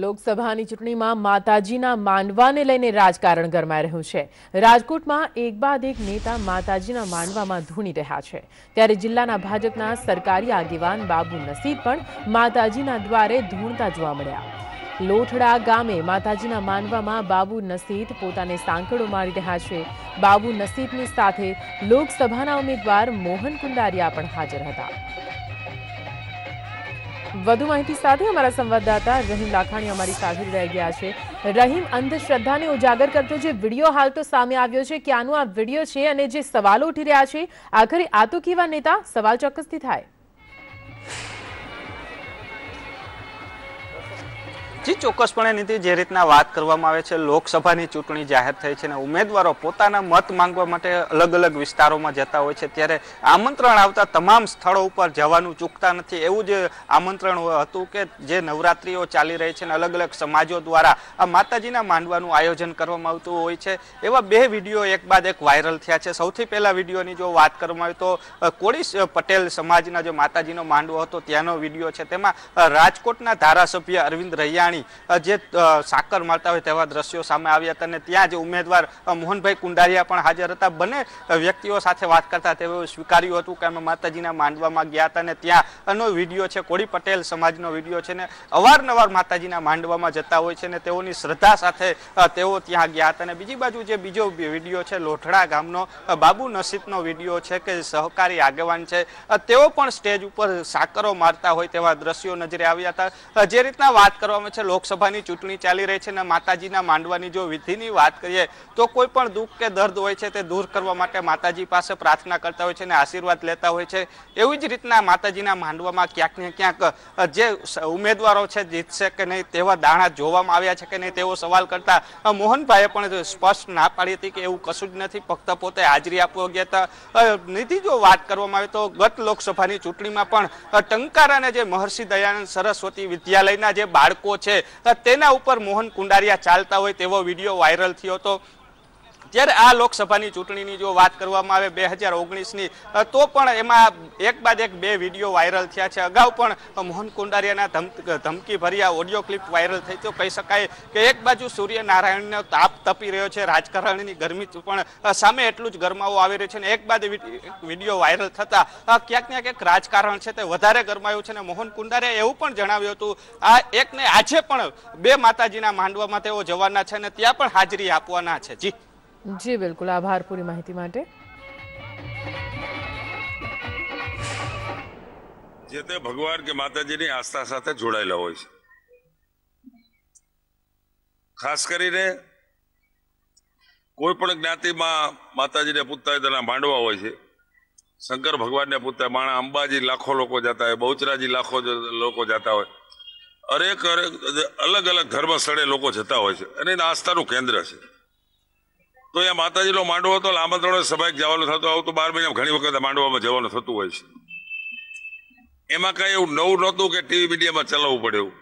લોકસભાની ચૂંટણીમાં માતાજીના માંડવાને લઈને રાજકારણ ગરમાઈ રહ્યું છે। રાજકોટમાં એક બાદ એક નેતા માતાજીના માંડવામાં ધૂણી રહ્યા છે, ત્યારે જિલ્લાના ભાજપના સરકારી આગેવાન બાબુ નસીબ પણ માતાજીના દ્વારે ધૂણતા જોવા મળ્યા। લોઠડા ગામે માતાજીના માંડવામાં બાબુ નસીબ પોતાને સાંકળો મારી રહ્યા છે। બાબુ નસીબની સાથે લોકસભાના ઉમેદવાર મોહન કુંડારિયા પણ હાજર હતા। વધુ માહિતી સાથે અમારા સંવાદદાતા રહીમ લાખાણી અમારી સાથે રહી ગયા છે। રહીમ, અંધશ્રદ્ધાને ઉજાગર કરતો જે વિડીયો હાલ તો સામે આવ્યો છે, ક્યાંનો આ વિડીયો છે અને જે સવાલો ઉઠી રહ્યા છે, આખરે આ તો કેવા નેતા? સવાલ ચોક્કસથી થાય। જી ચોક્કસપણે નીતિ, જે રીતના વાત કરવામાં આવે છે, લોકસભાની ચૂંટણી જાહેર થઈ છે અને ઉમેદવારો પોતાના મત માંગવા માટે અલગ અલગ વિસ્તારોમાં જતા હોય છે, ત્યારે આમંત્રણ આવતા તમામ સ્થળો ઉપર જવાનું ચૂકતા નથી। એવું જ આમંત્રણ હતું કે જે નવરાત્રીઓ ચાલી રહી છે અને અલગ અલગ સમાજો દ્વારા આ માતાજીના માંડવાનું આયોજન કરવામાં આવતું હોય છે। એવા બે વિડીયો એક બાદ એક વાયરલ થયા છે। સૌથી પહેલા વિડીયોની જો વાત કરવામાં આવે તો કોળી પટેલ સમાજના જે માતાજીનો માંડવો હતો ત્યાંનો વિડીયો છે। તેમાં રાજકોટના ધારાસભ્ય અરવિંદ રૈયાણી જે સાકર મારતા હોય તેવા દ્રશ્યો સામે આવ્યા હતા અને ત્યાં જે ઉમેદવાર મોહનભાઈ કુંડારિયા પણ હાજર હતા। બંને વ્યક્તિઓ સાથે વાત કરતા તેઓએ સ્વીકાર્યું હતું કે અમે માતાજીના માંડવામાં ગયા હતા અને ત્યાંનો વિડીયો છે, કોળી પટેલ સમાજનો વિડીયો છે ને અવારનવાર માતાજીના માંડવામાં જતા હોય છે ને તેઓની શ્રદ્ધા સાથે તેઓ ત્યાં ગયા હતા। અને બીજી બાજુ જે બીજો વિડીયો છે લોઠડા ગામનો બાબુ નસીબનો વિડીયો છે કે સહકારી આગેવાન છે, તેઓ પણ સ્ટેજ ઉપર સાકરો મારતા હોય તેવા દ્રશ્યો નજરે આવ્યા હતા। જે રીતના વાત કરવામાં છે, લોકસભાની ચૂંટણી ચાલી રહી છે અને માતાજીના માંડવાની જો વિધિની વાત કરીએ તો કોઈ પણ દુઃખ કે દર્દ હોય છે તે દૂર કરવા માટે માતાજી પાસે પ્રાર્થના કરતા હોય છે અને આશીર્વાદ લેતા હોય છે। એવી જ રીતના માતાજીના માંડવામાં ક્યાંક ને ક્યાંક જે ઉમેદવારો છે જીતશે કે નહીં તેવા દાણા જોવામાં આવ્યા છે કે નહીં તેવો સવાલ કરતા મોહનભાઈએ પણ સ્પષ્ટ ના પાડી હતી કે એવું કશું જ નથી, ફક્ત પોતે હાજરી આપવા ગયા હતા। નીતિ જો વાત કરવામાં આવે તો ગત લોકસભાની ચૂંટણીમાં પણ ટંકારાના જે મહર્ષિ દયાનંદ સરસ્વતી વિદ્યાલયના જે બાળકો છે તેના ઉપર મોહન કુંડારિયા ચાલતા હોય તેવો વિડીયો વાયરલ થયો હતો। ત્યારે આ લોકસભાની ચૂંટણીની જો વાત કરવામાં આવે 2019ની તો પણ એમાં એક બાદ એક બે વિડીયો વાયરલ થયા છે। અગાઉ પણ મોહન કુંડારિયાના ધમકી ભર્યા ઓડિયો ક્લિપ વાયરલ થઈ, તો કહી શકાય કે એક બાજુ સૂર્યનારાયણનો તાપ તપી રહ્યો છે, રાજકારણની ગરમી પણ સામે એટલું જ ગરમાવો આવી રહ્યો છે અને એક બાદ વિડીયો વાયરલ થતા ક્યાંક ને ક્યાંક રાજકારણ છે તે વધારે ગરમાયું છે અને મોહન કુંડારિયાએ એવું પણ જણાવ્યું હતું આ એકને આજે પણ બે માતાજીના માંડવામાં તેઓ જવાના છે અને ત્યાં પણ હાજરી આપવાના છે। જી જી બિલકુલ, આભાર પૂરી માહિતી માટે। જે તે ભગવાન કે માતાજીની આસ્થા સાથે જોડાયેલા હોય છે, ખાસ કરીને કોઈ પણ જ્ઞાતિમાં માતાજીને પૂજતા હોય તેના માંડવા હોય છે। શંકર ભગવાનને પૂજતા માણા અંબાજી લાખો લોકો જતા હોય, બહુચરાજી લાખો લોકો જતા હોય, અનેક અલગ અલગ ધર્મ સ્થળે લોકો જતા હોય છે અને એના આસ્થાનું કેન્દ્ર છે। તો એ માતાજીનો માંડવો હતો, આમંત્રણ સભાએ જવાનું થતું, આવું તો 12 મહિનામાં ઘણી વખત માંડવામાં જવાનું થતું હોય છે। એમાં કઈ એવું નવું નહોતું કે ટીવી મીડિયામાં ચલાવવું પડે એવું।